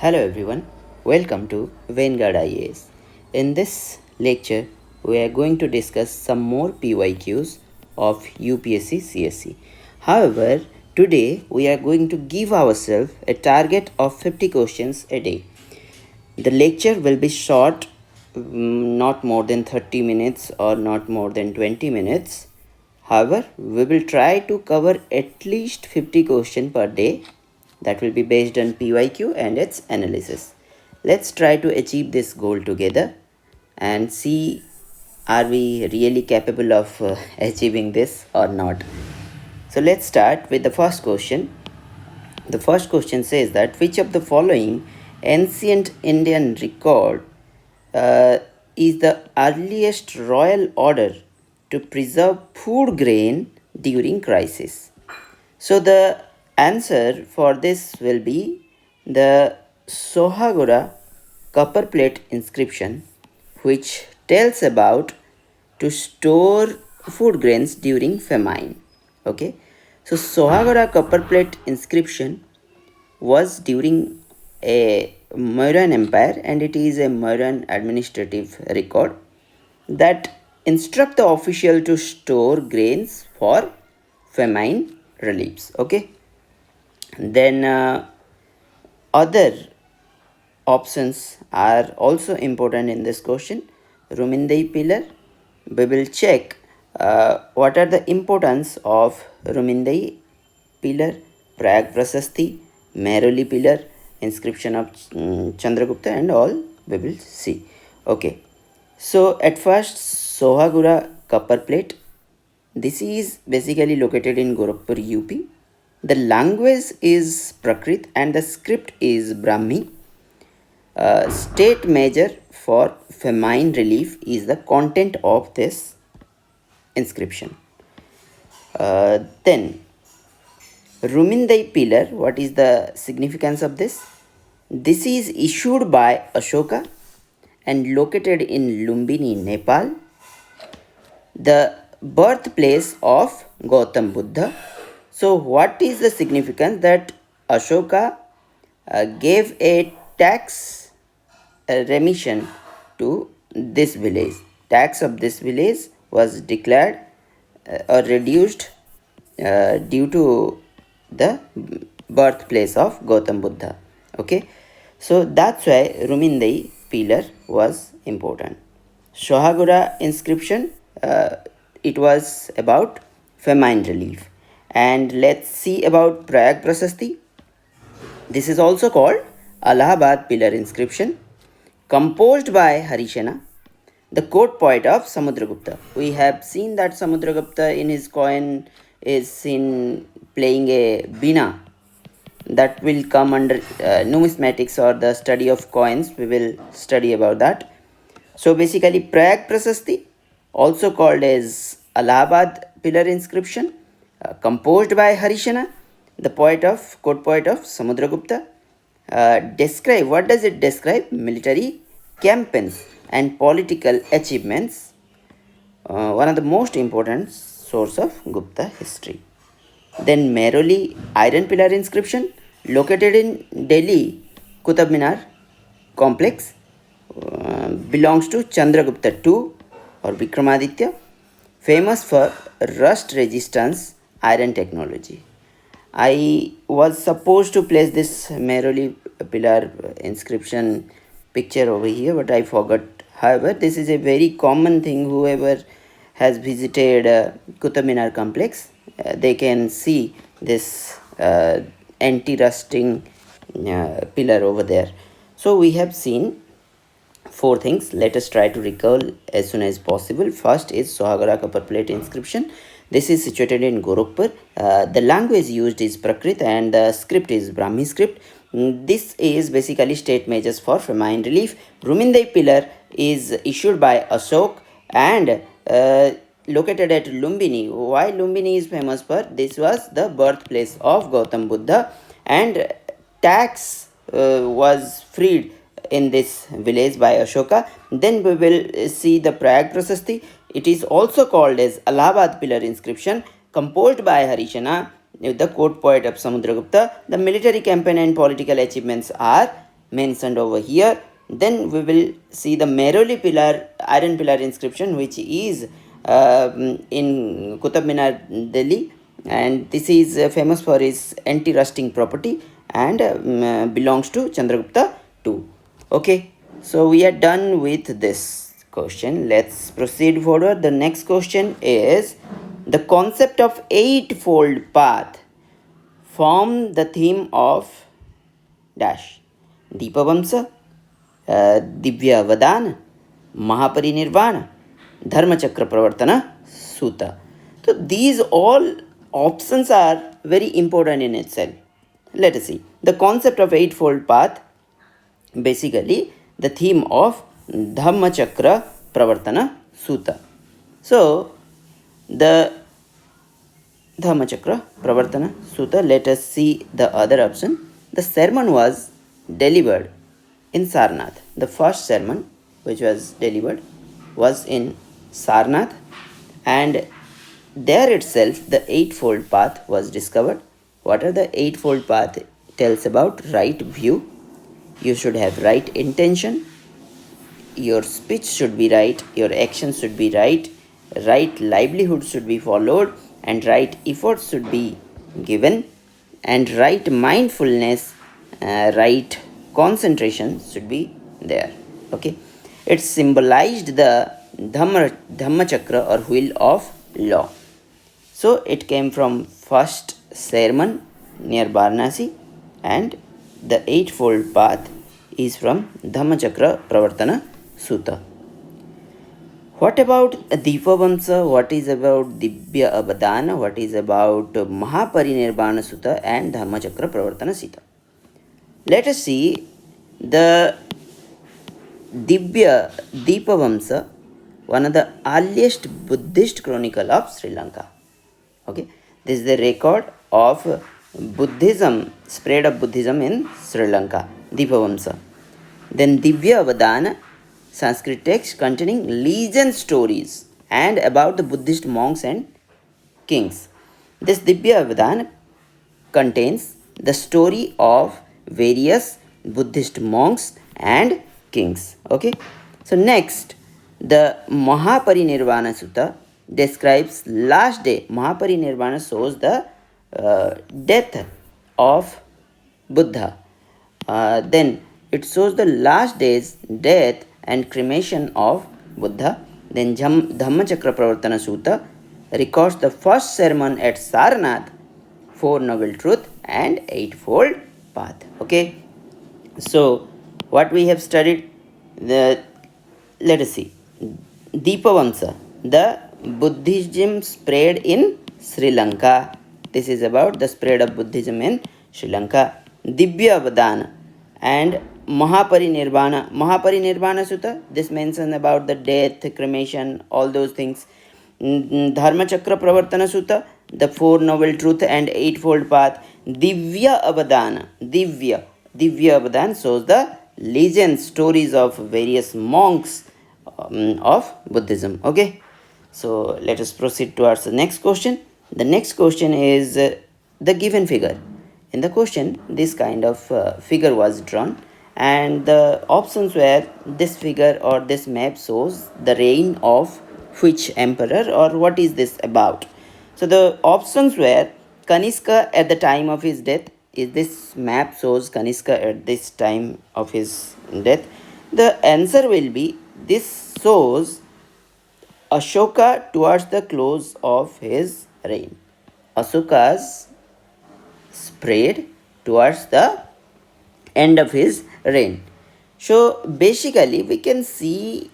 Hello everyone, welcome to Vanguard IAS. In this lecture, we are going to discuss some more PYQs of UPSC CSE. However, today we are going to give ourselves a target of 50 questions a day. The lecture will be short, not more than 30 minutes or not more than 20 minutes. However, we will try to cover at least 50 questions per day. That will be based on PYQ and its analysis. Let's try to achieve this goal together and see are we really capable of achieving this or not. So let's start with the first question. The first question says that which of the following ancient Indian record is the earliest royal order to preserve food grain during crisis? So the answer for this will be the Sohagura copper plate inscription, which tells about to store food grains during famine. Okay, so Sohagura copper plate inscription was during a Mauryan Empire, and it is a Mauryan administrative record that instruct the official to store grains for famine reliefs. Okay, then other options are also important in this question. Rumindai pillar, we will check what are the importance of Rumindai pillar, Prag Prasasti, Meroli pillar, inscription of Chandragupta, and all we will see. Okay, so at first Sohagura copper plate. This is basically located in Gorakhpur, UP. The language is Prakrit and the script is Brahmi. State measure for famine relief is the content of this inscription. Then Rumindai pillar, what is the significance of this? This is issued by Ashoka and located in Lumbini, Nepal, the birthplace of Gautam Buddha. So what is the significance that Ashoka gave a tax remission to this village? Tax of this village was declared or reduced due to the birthplace of Gautam Buddha. Okay, so that's why Rumindai pillar was important. Sohagura inscription, it was about famine relief. And let's see about Prayag Prasasti. This is also called Allahabad pillar inscription, composed by Harishena, the court poet of Samudragupta. We have seen that Samudragupta in his coin is seen playing a bina. That will come under numismatics or the study of coins. We will study about that. So basically Prayag Prasasti, also called as Allahabad pillar inscription, composed by Harishena, the court poet of Samudragupta. Describe, what does it describe? Military campaigns and political achievements, one of the most important source of Gupta history. Then Meroli iron pillar inscription, located in Delhi Qutub Minar complex, belongs to Chandragupta II or Vikramaditya, famous for rust resistance iron technology. I was supposed to place this Meroli pillar inscription picture over here, but I forgot. However, this is a very common thing. Whoever has visited Qutub Minar complex, they can see this anti-rusting pillar over there. So we have seen four things. Let us try to recall as soon as possible. First is Sohagara copper plate inscription. This is situated in Gorakhpur. The language used is Prakrit and the script is Brahmi script. This is basically state measures for famine relief. Rumindai pillar is issued by Ashok and located at Lumbini. Why Lumbini is famous for? This was the birthplace of Gautam Buddha, and tax was freed in this village by Ashoka. Then we will see the Prayag Prasasti. It is also called as Allahabad pillar inscription, composed by Harishena, the court poet of Samudragupta. The military campaign and political achievements are mentioned over here. Then we will see the Meroli pillar, iron pillar inscription, which is in Qutub Minar, Delhi, and this is famous for its anti-rusting property and belongs to Chandragupta II. Okay, so we are done with this question. Let's proceed forward. The next question is the concept of eightfold path form the theme of dash Deepavamsa, Divya Vadana, Mahaparinirvana, Dharmachakra Pravartana Sutta. So these all options are very important in itself. Let us see. The concept of eightfold path, basically the theme of Dhammachakra Pravartana Sutta. So the Dhammachakra Pravartana Sutta, let us see the other option. The sermon was delivered in Sarnath. The first sermon which was delivered was in Sarnath, and there itself the eightfold path was discovered. What are the eightfold path? Tells about right view. You should have right intention. Your speech should be right. Your actions should be right. Right livelihood should be followed, and right efforts should be given, and right mindfulness, right concentration should be there. Okay, it symbolized the Dhamma Chakra or wheel of law. So it came from first sermon near Varanasi, and the eightfold path is from Dhammachakra Pravartana Sutta. What about Deepavamsa? What is about Divya Abadana? What is about Mahaparinirvana Sutta and Dhammachakra Pravartana Sutta? Let us see the Deepavamsa, one of the earliest Buddhist chronicle of Sri Lanka. Okay, this is the record of Buddhism, spread of Buddhism in Sri Lanka, Deepavamsa. Then Divya Avadana, Sanskrit text containing legend stories and about the Buddhist monks and kings. This Divya Avadana contains the story of various Buddhist monks and kings. Okay, so next, the Mahaparinirvana Sutta describes last day. Mahaparinirvana shows the death of Buddha. Then it shows the last day's death and cremation of Buddha. Then Dhammachakra Pravartana Sutta records the first sermon at Sarnath, Four Noble Truth and Eightfold Path. Okay, so what we have studied, let us see. Deepavamsa, the Buddhism spread in Sri Lanka. This is about the spread of Buddhism in Sri Lanka. Divya Avadana and Mahaparinirvana Sutta, this mentions about the death, cremation, all those things. Dharmachakra Pravartana Sutta, the Four Noble Truth and Eightfold Path. Divya Avadana, Divya Avadana shows the legend stories of various monks of Buddhism. Okay, so let us proceed towards the next question. The next question is the given figure. In the question, this kind of figure was drawn, and the options were this figure or this map shows the reign of which emperor, or what is this about. So the options were Kanishka at the time of his death. Is this map shows Kanishka at this time of his death? The answer will be this shows Ashoka towards the close of his reign. Ashoka's spread towards the end of his reign. So basically we can see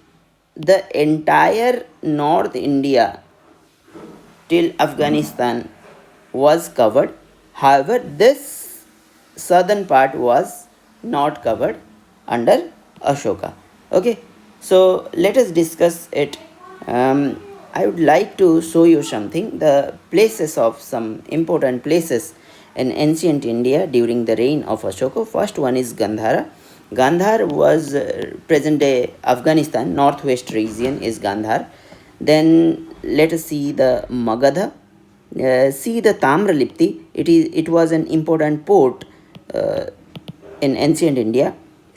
the entire North India till Afghanistan was covered. However, this southern part was not covered under Ashoka. Okay, so let us discuss it. I would like to show you something, the places of some important places in ancient India during the reign of Ashoka. First one is Gandhara. Gandhar was present day Afghanistan, northwest region is Gandhar. Then let us see the Magadha. See the Tamralipti. It was an important port in ancient India.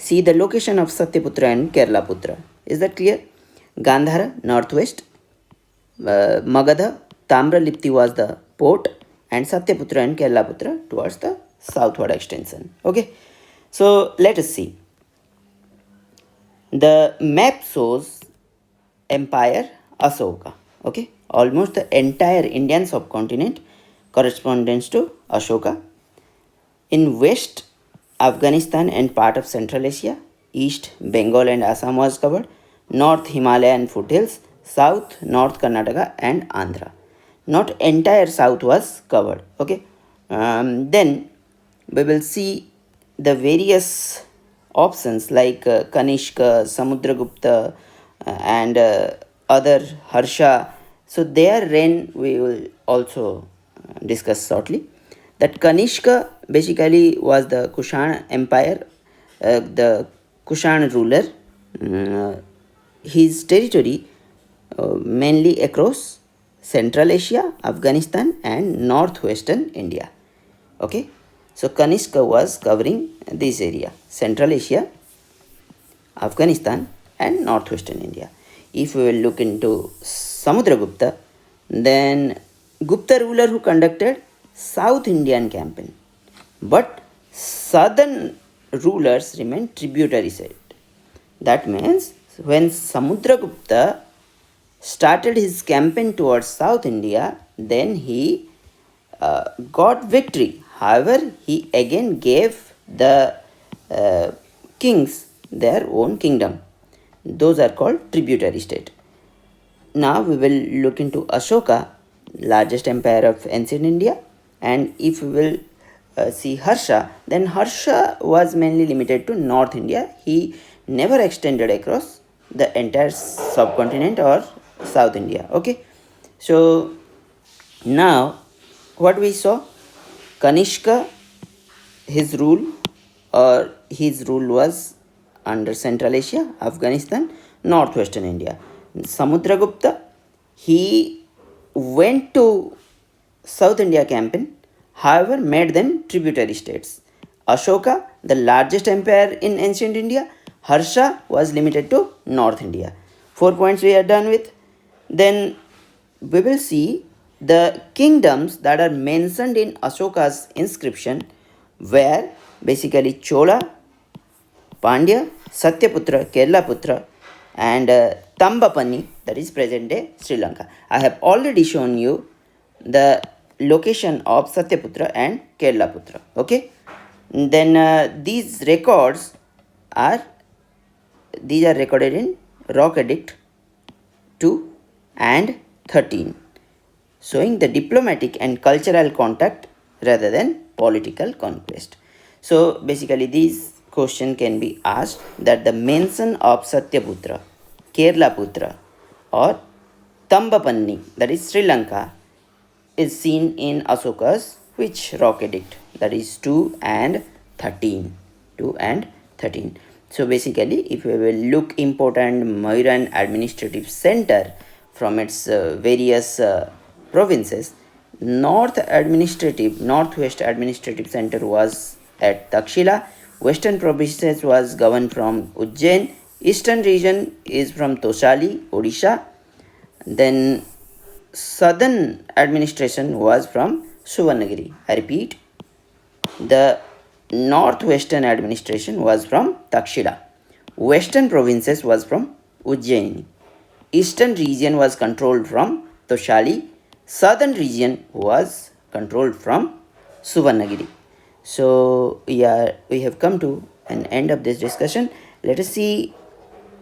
See the location of Satyaputra and Keralaputra. Is that clear? Gandhara, northwest. Magadha, Tamralipti was the port, and Satyaputra and Keralaputra towards the southward extension. Okay, so let us see. The map shows Empire Ashoka. Okay, almost the entire Indian subcontinent corresponds to Ashoka. In west, Afghanistan and part of Central Asia. East, Bengal and Assam was covered. North, Himalaya and foothills. South, North Karnataka and Andhra. Not entire south was covered. Okay. Then we will see the various options like Kanishka, Samudragupta, and other Harsha. So their reign we will also discuss shortly. That Kanishka basically was the Kushan Empire, the Kushan ruler. His territory mainly across Central Asia, Afghanistan, and northwestern India. Okay, so Kanishka was covering this area, Central Asia, Afghanistan, and northwestern India. If we will look into Samudragupta, then Gupta ruler who conducted South Indian campaign, but southern rulers remained tributary state. That means when Samudragupta started his campaign towards South India, then he got victory. However, he again gave the kings their own kingdom. Those are called tributary state. Now we will look into Ashoka, largest empire of ancient India, and if we will see Harsha, then Harsha was mainly limited to North India. He never extended across the entire subcontinent or South India. Okay, so now what we saw, Kanishka, his rule was under Central Asia, Afghanistan, northwestern India. Samudragupta, he went to South India campaign, however made them tributary states. Ashoka, the largest empire in ancient India. Harsha was limited to North India. 4 points we are done with. Then we will see the kingdoms that are mentioned in Ashoka's inscription were basically Chola, Pandya, Satyaputra, Keralaputra, and Tambapanni, that is present day Sri Lanka. I have already shown you the location of Satyaputra and Keralaputra. Okay, then these are recorded in Rock Edict 2 and 13, showing the diplomatic and cultural contact rather than political conquest. So basically these question can be asked that the mention of Satyaputra, Keralaputra or Tambapanni, that is Sri Lanka, is seen in Ashoka's which rock edict, that is 2 and 13. 2 and 13. So basically if we will look important Mayuran administrative center from its various provinces, northwest administrative center was at Takshila, western provinces was governed from Ujjain, eastern region is from Toshali, Odisha, then southern administration was from Suvarnagiri. I repeat, the northwestern administration was from Takshila, western provinces was from Ujjain, eastern region was controlled from Toshali, southern region was controlled from Suvarnagiri. So we have come to an end of this discussion. Let us see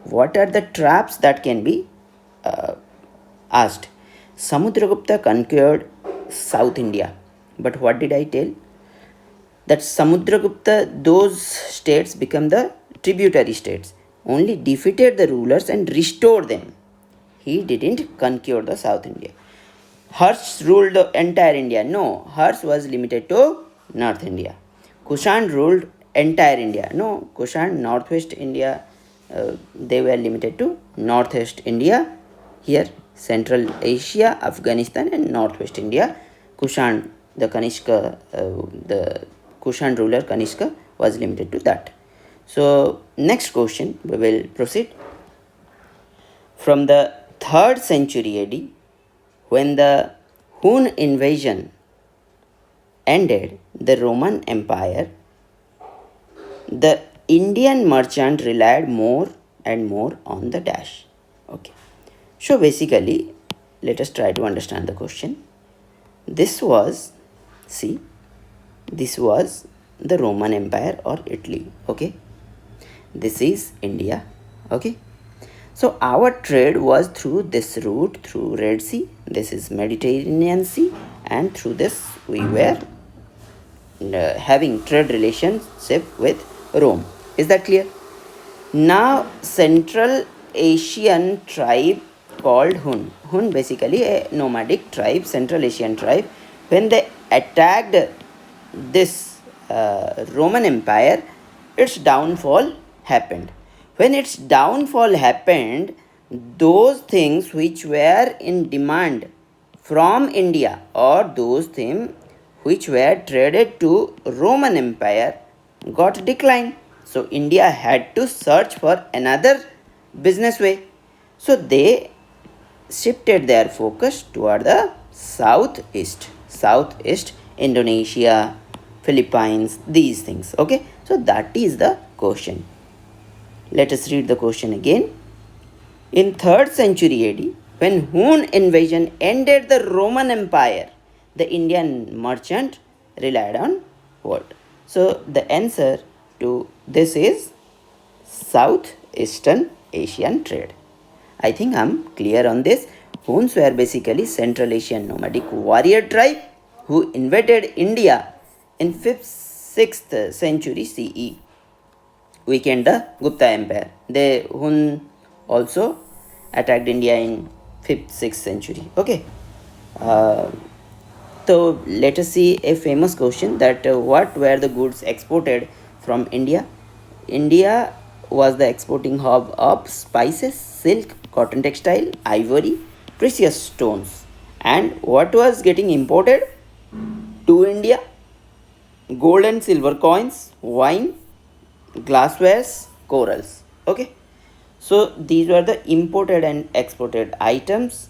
what are the traps that can be asked. Samudragupta conquered South India, but what did I tell? That Samudragupta, those states become the tributary states, only defeated the rulers and restored them. He didn't conquer the South India. Harsh ruled the entire India. No, Harsh was limited to North India. Kushan ruled entire India. No, Kushan, Northwest India, they were limited to Northwest India. Here, Central Asia, Afghanistan and Northwest India. Kushan, the Kushan ruler Kanishka was limited to that. So next question we will proceed. From the 3rd century AD, when the Hun invasion ended the Roman Empire, the Indian merchant relied more and more on the dash. Okay. So basically, let us try to understand the question. This was, see, this was the Roman Empire or Italy. Okay. This is India. Okay. So our trade was through this route, through Red Sea. This is Mediterranean Sea, and through this we were having trade relationship with Rome. Is that clear? Now Central Asian tribe called Hun basically a nomadic tribe, Central Asian tribe, when they attacked this Roman Empire, its downfall happened. When its downfall happened, those things which were in demand from India or those things which were traded to Roman Empire got declined. So India had to search for another business way. So they shifted their focus toward the southeast, Indonesia, Philippines, these things. Okay, so that is the question. Let us read the question again. In 3rd century AD, when Hun invasion ended the Roman Empire, the Indian merchant relied on what? So the answer to this is Southeastern Asian trade. I think I'm clear on this. Huns were basically Central Asian nomadic warrior tribe who invaded India in 5th, 6th century CE. Weakened the Gupta Empire. The Hun also attacked India in 5th, 6th century. Okay. So let us see a famous question that what were the goods exported from India? India was the exporting hub of spices, silk, cotton textile, ivory, precious stones. And what was getting imported to India? Gold and silver coins, wine, glasswares, corals. Okay. So these were the imported and exported items.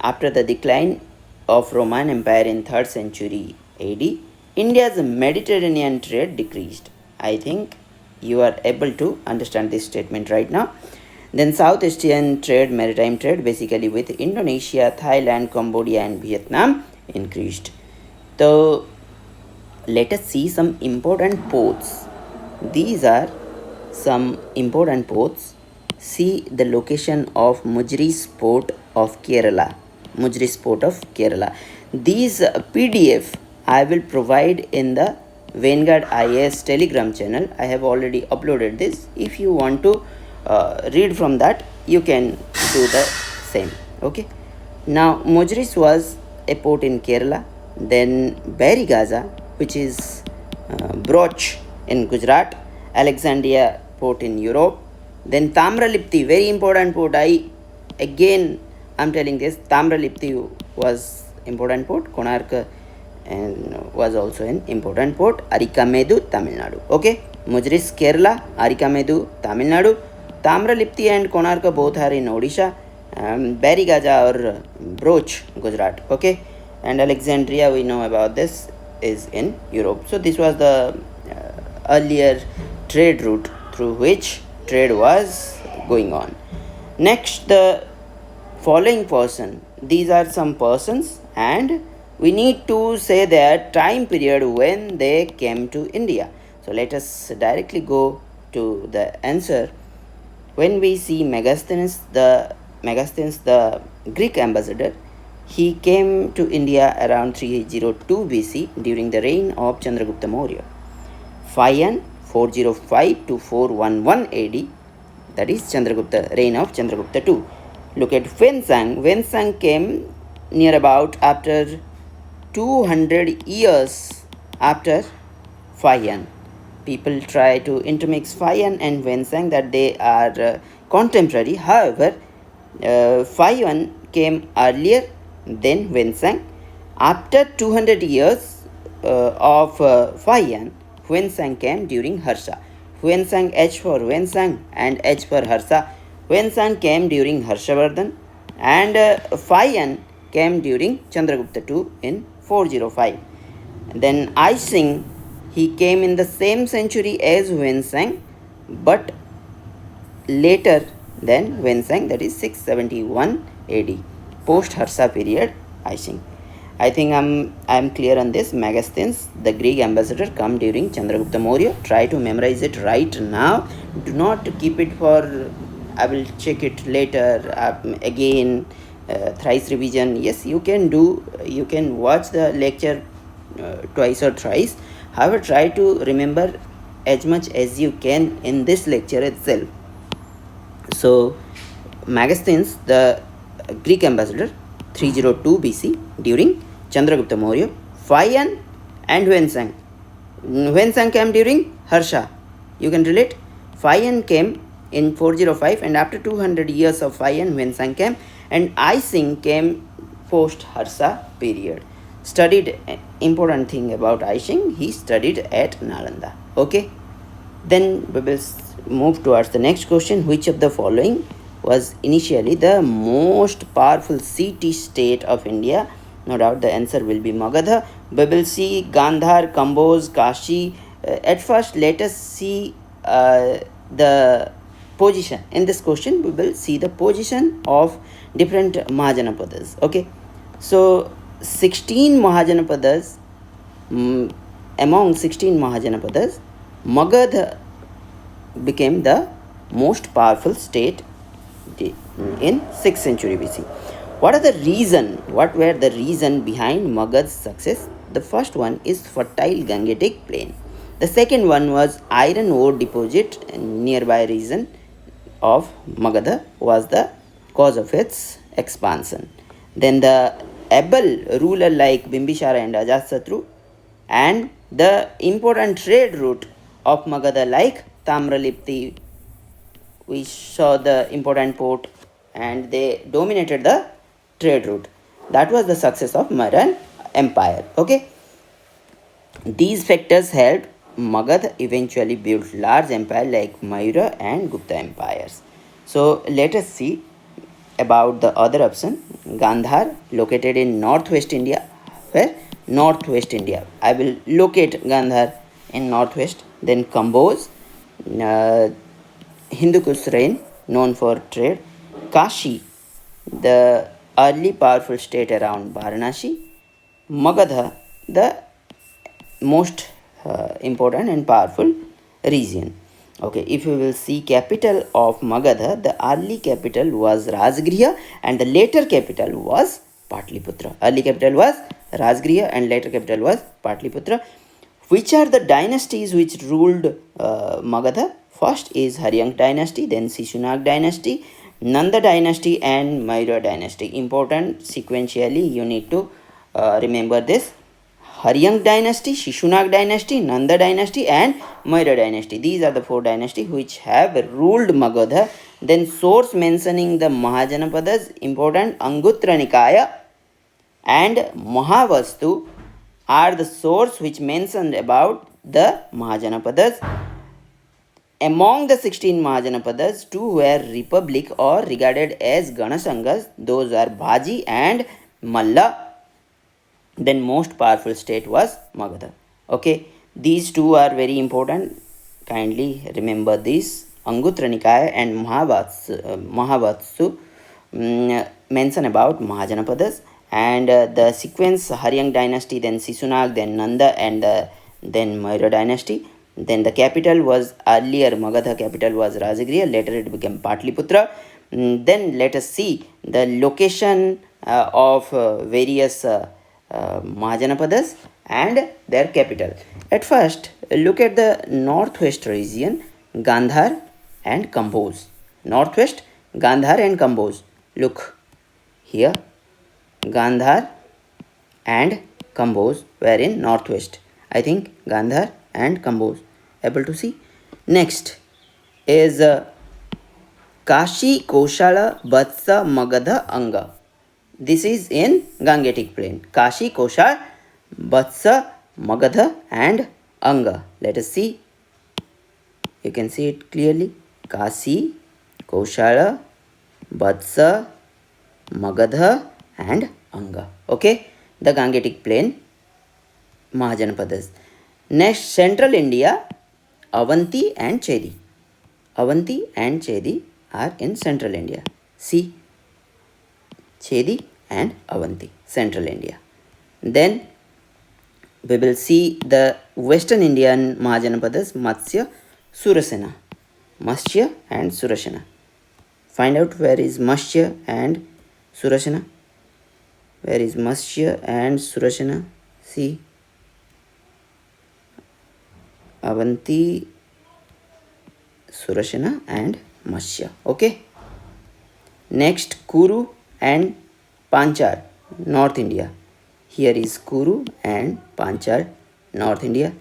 After the decline of Roman Empire in 3rd century AD, India's Mediterranean trade decreased. I think you are able to understand this statement right now. Then South Asian trade, maritime trade, basically with Indonesia, Thailand, Cambodia and Vietnam increased. So let us see some important ports. These are some important ports. See the location of Mujri's port of Kerala. Mujri's port of Kerala. These PDF I will provide in the Vanguard IAS Telegram channel. I have already uploaded this. If you want to read from that, you can do the same. Okay. Now Mujris was a port in Kerala. Then Barigaza, which is Broch in Gujarat. Alexandria port in Europe. Then Tamralipti, very important port. I'm telling this, Tamralipti was important port. Konark and was also an important port. Arikamedu, Tamil Nadu. Okay, Mujris, Kerala, Arikamedu, Tamil Nadu. Tamralipti and Konark both are in Odisha. Barigaja or Broch, Gujarat. Okay, and Alexandria, we know about this, is in Europe. So this was the earlier trade route through which trade was going on. Next, the following person. These are some persons and we need to say their time period when they came to India. So let us directly go to the answer. When we see Megasthenes, the Greek ambassador, he came to India around 302 BC during the reign of Chandragupta Maurya. Phayan 405 to 411 AD, that is Chandragupta, reign of Chandragupta II. Look at Wensang. Wensang came near about after 200 years after Phayan. People try to intermix Phayan and Wensang that they are contemporary. However, Phayan came earlier than Wensang. After 200 years of Phayan, Wensang came during Harsha. Huensang, H for Huensang and H for Harsha. Huensang came during Harshavardhan and Phayan came during Chandragupta II in 405. Then Aising, he came in the same century as Huensang but later than Huensang, that is 671 AD, post Harsha period Aising. I think I'm clear on this. Megasthenes, the Greek ambassador, come during Chandragupta Maurya. Try to memorize it right now. Do not keep it for I will check it later again. Thrice revision. Yes, you can do. You can watch the lecture twice or thrice. However, try to remember as much as you can in this lecture itself. So, Megasthenes, the Greek ambassador, 302 BC during Chandragupta Maurya, Phayan and Huensang. Huensang came during Harsha. You can relate. Phayan came in 405 and after 200 years of Phayan, Huensang came and Aising came post Harsha period. Studied important thing about Aising, he studied at Nalanda. Okay. Then we will move towards the next question. Which of the following was initially the most powerful city-state of India? No doubt the answer will be Magadha. We will see Gandhar, Kamboj, Kashi. At first, let us see the position. In this question, we will see the position of different Mahajanapadas. Okay. So, 16 Mahajanapadas, among 16 Mahajanapadas, Magadha became the most powerful state in 6th century BC. What were the reason behind Magadha's success? The first one is fertile Gangetic plain. The second one was iron ore deposit in nearby region of Magadha was the cause of its expansion. Then the able ruler like Bimbisara and Ajatasattu and the important trade route of Magadha like Tamralipti. We saw the important port and they dominated the trade route. That was the success of Mauryan Empire. Okay. These factors helped Magadha eventually build large empire like Maurya and Gupta empires. So let us see about the other option. Gandhar, located in northwest India. Where? Northwest India. I will locate Gandhar in northwest. Then Kamboj, Hindu Kush reign, known for trade. Kashi, the early powerful state around Varanasi. Magadha, the most important and powerful region. Okay, if you will see capital of Magadha, the early capital was Rajgriha and the later capital was Patliputra. Early capital was Rajgriha and later capital was Patliputra. Which are the dynasties which ruled Magadha? First is Haryank dynasty, then Shishunag dynasty, Nanda dynasty and Maurya dynasty. Important sequentially you need to remember this. Haryank dynasty, Shishunag dynasty, Nanda dynasty and Maurya dynasty. These are the four dynasties which have ruled Magadha. Then source mentioning the Mahajanapadas, important Anguttara Nikaya and Mahavastu are the source which mentioned about the Mahajanapadas. Among the 16 Mahajanapadas, 2 were republic or regarded as Ganasangas. Those are Bhaji and Malla. Then most powerful state was Magadha. Okay, these two are very important. Kindly remember this. Anguttara Nikaya and Mahavatsu mention about Mahajanapadas and the sequence Haryank dynasty, then Shishunag, then Nanda and then Maurya dynasty. Then the capital was earlier Magadha capital was Rajagriha, later it became Patliputra. Then let us see the location of various Mahajanapadas and their capital. At first, look at the northwest region, Gandhar and Kamboj. Northwest, Gandhar and Kamboj. Look here, Gandhar and Kamboj were in northwest. I think Gandhar and Kamboj. Able to see? Next is Kashi, Koshala, Vatsa, Magadha, Anga. This is in Gangetic plain. Kashi, Koshal, Vatsa, Magadha and Anga. Let us see. You can see it clearly. Kasi, Koshala, Vatsa, Magadha and Anga. Okay, the Gangetic Plain Mahajanapadas. Next, Central India, Avanti and Chedi. Avanti and Chedi are in Central India. See, Chedi and Avanti, Central India. Then we will see the Western Indian Mahajanapadas, Matsya, Surasena. Matsya and Surasena. Find out where is Matsya and Surasena. Where is Matsya and Surasena? See, Avanti, Surasena and Matsya. Okay. Next, Kuru and Panchal, North India. Here is Kuru and Panchal, North India.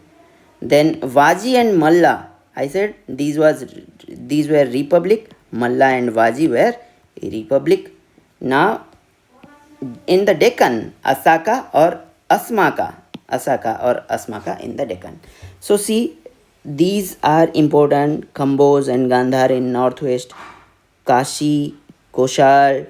Then Vaji and Malla. I said these were republic. Malla and Vaji were a republic. Now in the Deccan, Asaka or Asmaka in the Deccan. So see, these are important. Kamboj and Gandhar in northwest, Kashi, Koshal,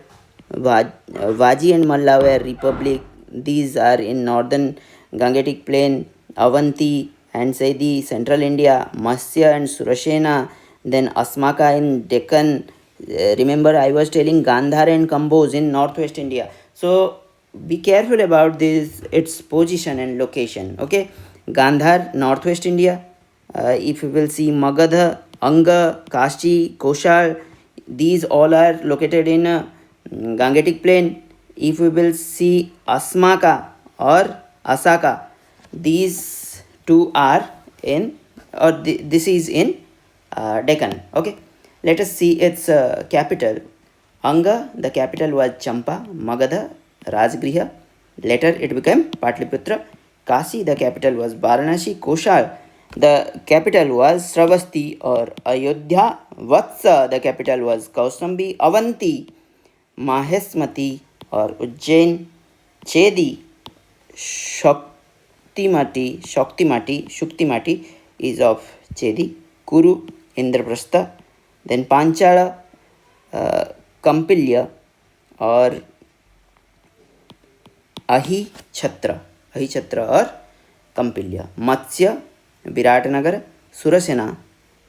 Vaji and Malla were republic. These are in northern Gangetic Plain, Avanti and Saidi, central India, Matsya and Surasena, then Asmaka in Deccan. Remember, I was telling Gandhar and Kamboj in northwest India. So be careful about this, its position and location. Okay, Gandhar, northwest India. If you will see Magadha, Anga, Kashi, Koshal, these all are located in Gangetic Plain. If we will see Asmaka or Asaka, these two are in, or this is in Deccan. Okay, let us see its capital. Anga, the capital was Champa. Magadha, Rajgriha. Later it became Patliputra. Kasi, the capital was Varanasi. Koshal, the capital was Sravasti or Ayodhya. Vatsa, the capital was Kausambi. Avanti, Mahesmati or Ujjain. Chedi, Shuktimati is of Chedi. Kuru, Indraprastha. Then Panchala, Kampilya or Ahichatra or Kampilya. Matsya, Viratnagar. Surasena,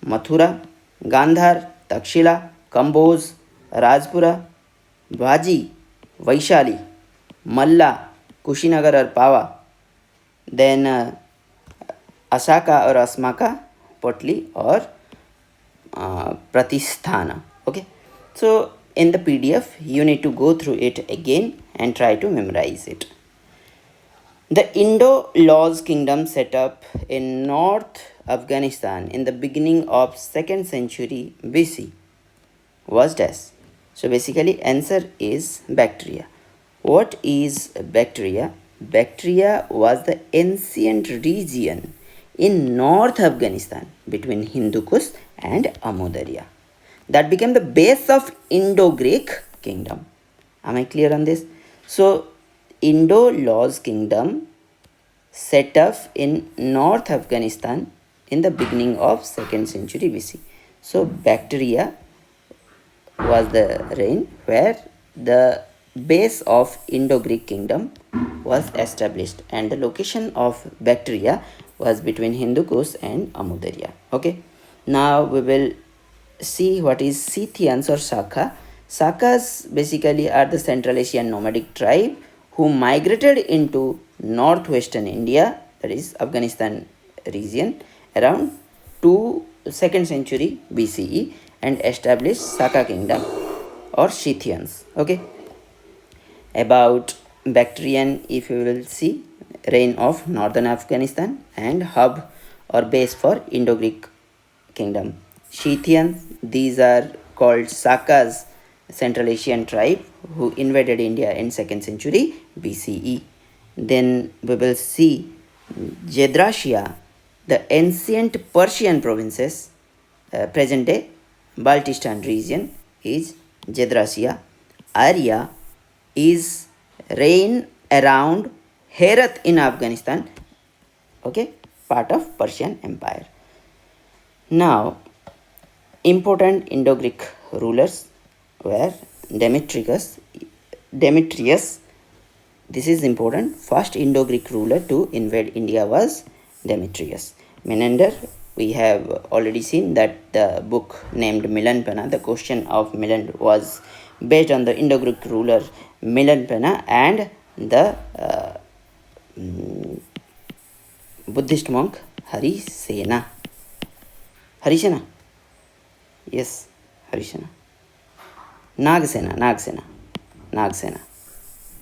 Mathura. Gandhar, Takshila. Kamboj, Rajpura. Bhaji, Vaishali. Malla, Kushinagar or Pava. Then Asaka or Asmaka, Potli or Pratisthana. Okay, so in the PDF you need to go through it again and try to memorize it. The Indo-Laws kingdom set up in North Afghanistan in the beginning of 2nd century BC was dash. So basically answer is Bactria. What is Bactria? Bactria was the ancient region in North Afghanistan between Hindu Kush and Amudarya that became the base of Indo-Greek kingdom. Am I clear on this? So Indo-Laws kingdom set up in North Afghanistan in the beginning of 2nd century BC. So Bactria was the reign where the base of Indo-Greek kingdom was established, and the location of Bactria was between Hindu Kush and Amudarya. Okay, now we will see what is Scythians or Shaka. Shakas basically are the Central Asian nomadic tribe who migrated into northwestern India, that is Afghanistan region, around 2nd century BCE and established Shaka kingdom or Scythians. Okay, about Bactrian, if you will see, reign of northern Afghanistan and hub or base for Indo-Greek kingdom. Scythians, these are called Shakas, Central Asian tribe who invaded India in 2nd century BCE. Then we will see Jedrashia, the ancient Persian provinces, present day Baltistan region is Jedrashia. Arya is reign around Herat in Afghanistan, okay, part of Persian Empire. Now important Indo-Greek rulers were Demetrius. This is important. First Indo-Greek ruler to invade India was Demetrius. Menander, we have already seen that the book named Milanpana, the question of Milan, was based on the Indo-Greek ruler Milanpana and the Buddhist monk Harisena. Harisena? Yes, Harisena. Nagsena.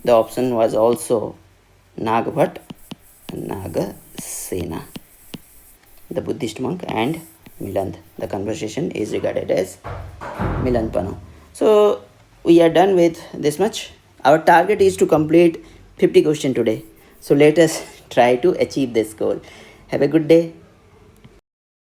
The option was also Nagbhat, Nagasena, the Buddhist monk, and Milan. The conversation is regarded as Milanpano. So we are done with this much. Our target is to complete 50 questions today. So let us try to achieve this goal. Have a good day.